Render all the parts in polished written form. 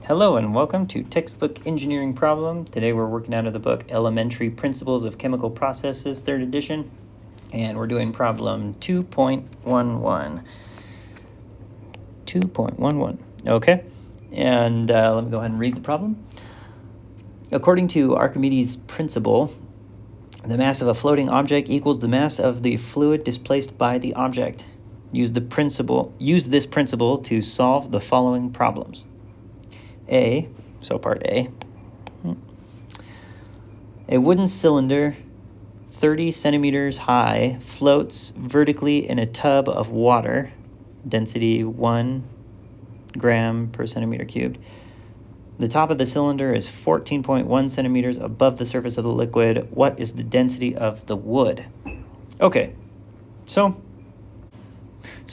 Hello and welcome to Textbook Engineering Problem. Today we're working out of the book Elementary Principles of Chemical Processes, 3rd edition, and we're doing problem 2.11. 2.11, okay? And let me go ahead and read the problem. According to Archimedes' principle, the mass of a floating object equals the mass of the fluid displaced by the object. Use this principle to solve the following problems. Part A. A wooden cylinder 30 centimeters high floats vertically in a tub of water, density 1 gram per centimeter cubed. The top of the cylinder is 14.1 centimeters above the surface of the liquid. What is the density of the wood? Okay, so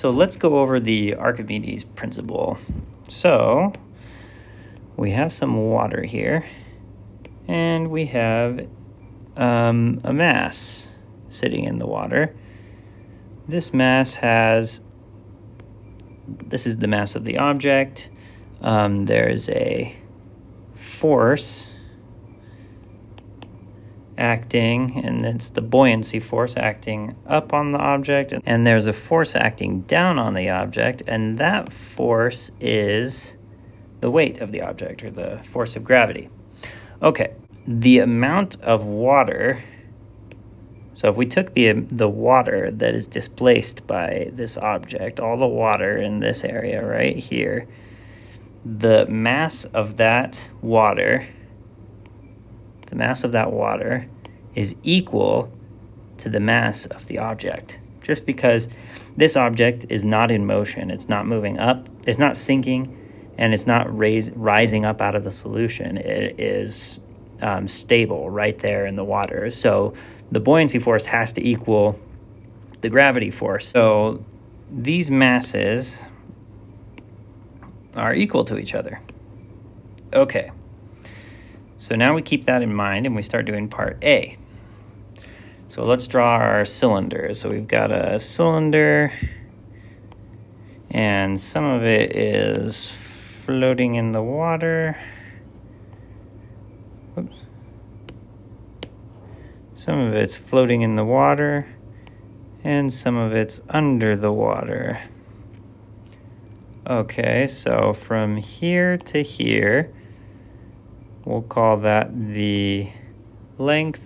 let's go over the Archimedes principle. So we have some water here, and we have a mass sitting in the water. This is the mass of the object. There's a force acting, and it's the buoyancy force acting up on the object, and there's a force acting down on the object, and that force is the weight of the object, or the force of gravity. Okay, the amount of water, so if we took the water that is displaced by this object, all the water in this area right here, the mass of that water is equal to the mass of the object. Just because this object is not in motion, it's not moving up, it's not sinking, and it's not rising up out of the solution. It is stable right there in the water. So the buoyancy force has to equal the gravity force. So these masses are equal to each other. Okay, so now we keep that in mind and we start doing part A. So let's draw our cylinders. So we've got a cylinder, and some of it is floating in the water. Whoops. Some of it's floating in the water, and some of it's under the water. Okay, so from here to here, we'll call that the length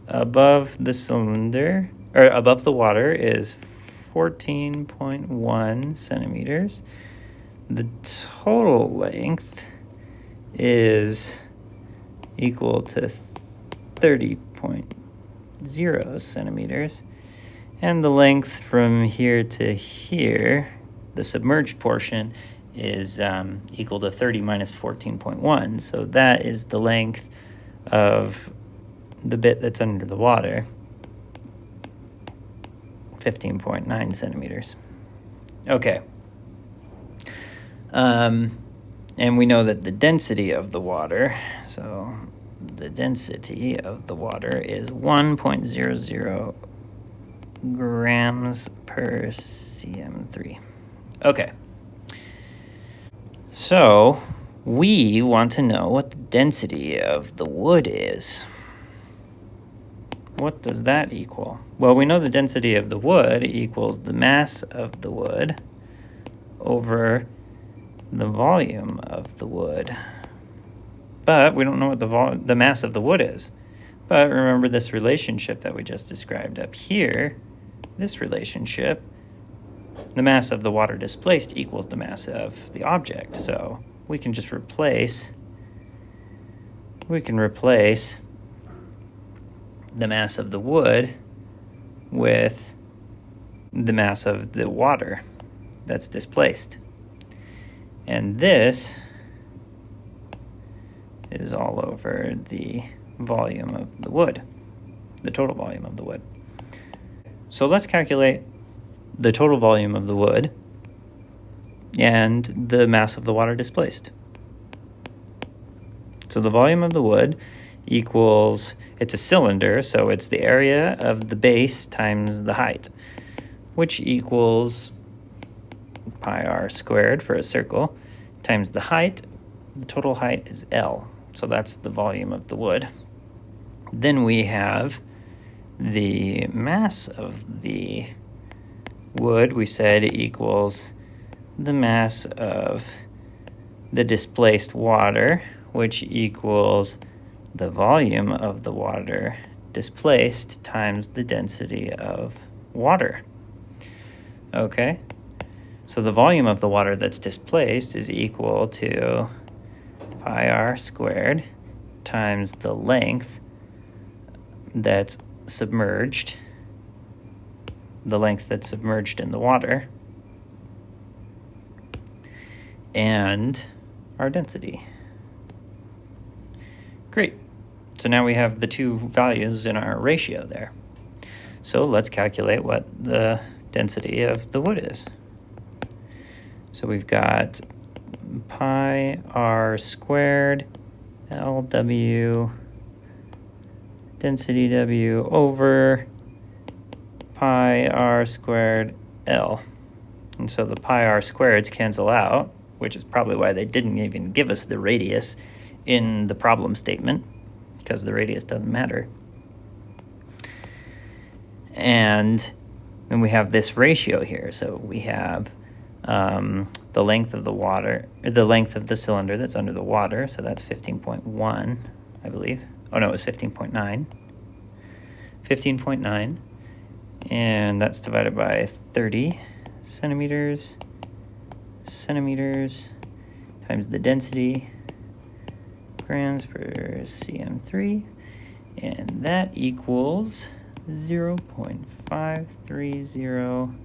above the cylinder, or above the water, is 14.1 centimeters. The total length is equal to 30.0 centimeters. And the length from here to here, the submerged portion, is equal to 30 minus 14.1. So that is the length of the bit that's under the water, 15.9 centimeters. Okay. And we know that the density of the water, so the density of the water is 1.00 grams per cm3. Okay. So we want to know what the density of the wood is. What does that equal? Well, we know the density of the wood equals the mass of the wood over the volume of the wood. But we don't know what the mass of the wood is. But remember this relationship that we just described up here. This relationship, the mass of the water displaced equals the mass of the object. So we can just replace the mass of the wood with the mass of the water that's displaced. And this is all over the volume of the wood, the total volume of the wood. So let's calculate the total volume of the wood and the mass of the water displaced. So the volume of the wood equals, it's a cylinder, so it's the area of the base times the height, which equals pi r squared for a circle times the height, The total height is L, so that's the volume of the wood. Then we have the mass of the wood, we said, equals the mass of the displaced water, which equals the volume of the water displaced times the density of water. Okay, so the volume of the water that's displaced is equal to pi r squared times the length that's submerged, in the water, and our density. Great. So now we have the two values in our ratio there. So let's calculate what the density of the wood is. So we've got pi r squared LW density W over pi r squared L. And so the pi r squareds cancel out, which is probably why they didn't even give us the radius in the problem statement, because the radius doesn't matter. And then we have this ratio here. So we have the length of the cylinder that's under the water. So that's 15.1, I believe. Oh no, it was 15.9. 15.9. And that's divided by 30 centimeters times the density, grams per cm3, and that equals 0.530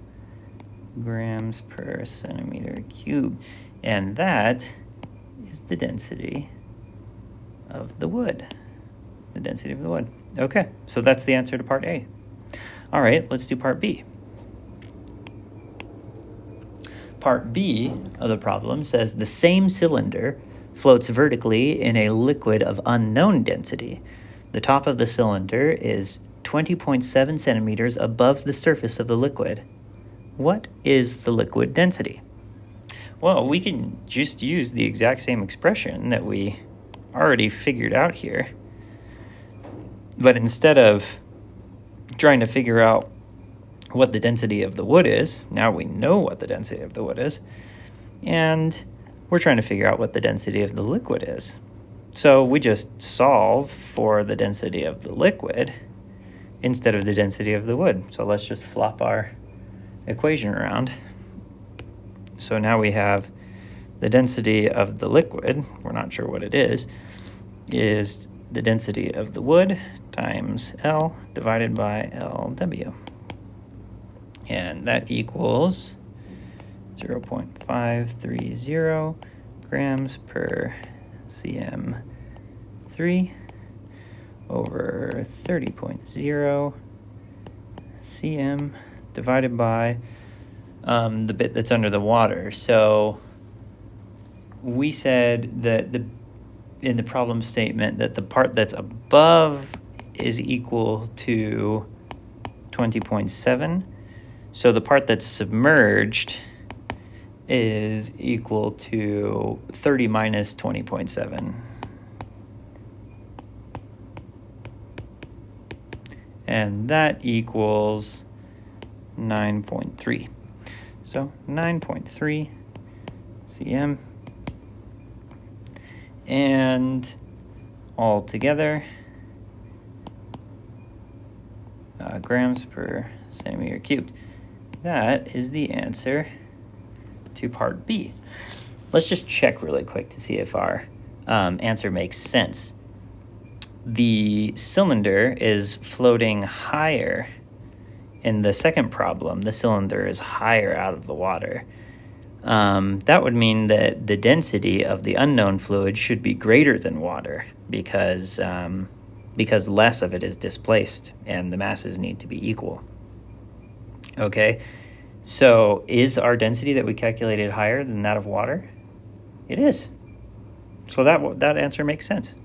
grams per centimeter cubed, and that is the density of the wood. Okay, so that's the answer to part A. All right, let's do part B. Part B of the problem says the same cylinder floats vertically in a liquid of unknown density. The top of the cylinder is 20.7 centimeters above the surface of the liquid. What is the liquid density? Well, we can just use the exact same expression that we already figured out here. But instead of trying to figure out what the density of the wood is, now we know what the density of the wood is, and we're trying to figure out what the density of the liquid is. So we just solve for the density of the liquid instead of the density of the wood. So let's just flop our equation around. So now we have the density of the liquid, we're not sure what it is the density of the wood times L divided by LW. And that equals 0.530 grams per cm3 over 30.0 cm divided by the bit that's under the water. So we said that in the problem statement that the part that's above is equal to 20.7. So the part that's submerged is equal to 30 minus 20.7. And that equals 9.3. So 9.3 cm. And all together, grams per centimeter cubed. That is the answer to part B. Let's just check really quick to see if our answer makes sense. The cylinder is floating higher. In the second problem, the cylinder is higher out of the water. That would mean that the density of the unknown fluid should be greater than water because less of it is displaced and the masses need to be equal. Okay, so is our density that we calculated higher than that of water? It is. So that answer makes sense.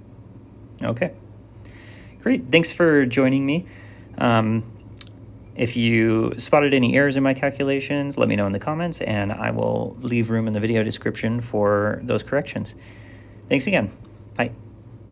Okay, great. Thanks for joining me. If you spotted any errors in my calculations, let me know in the comments, and I will leave room in the video description for those corrections. Thanks again. Bye.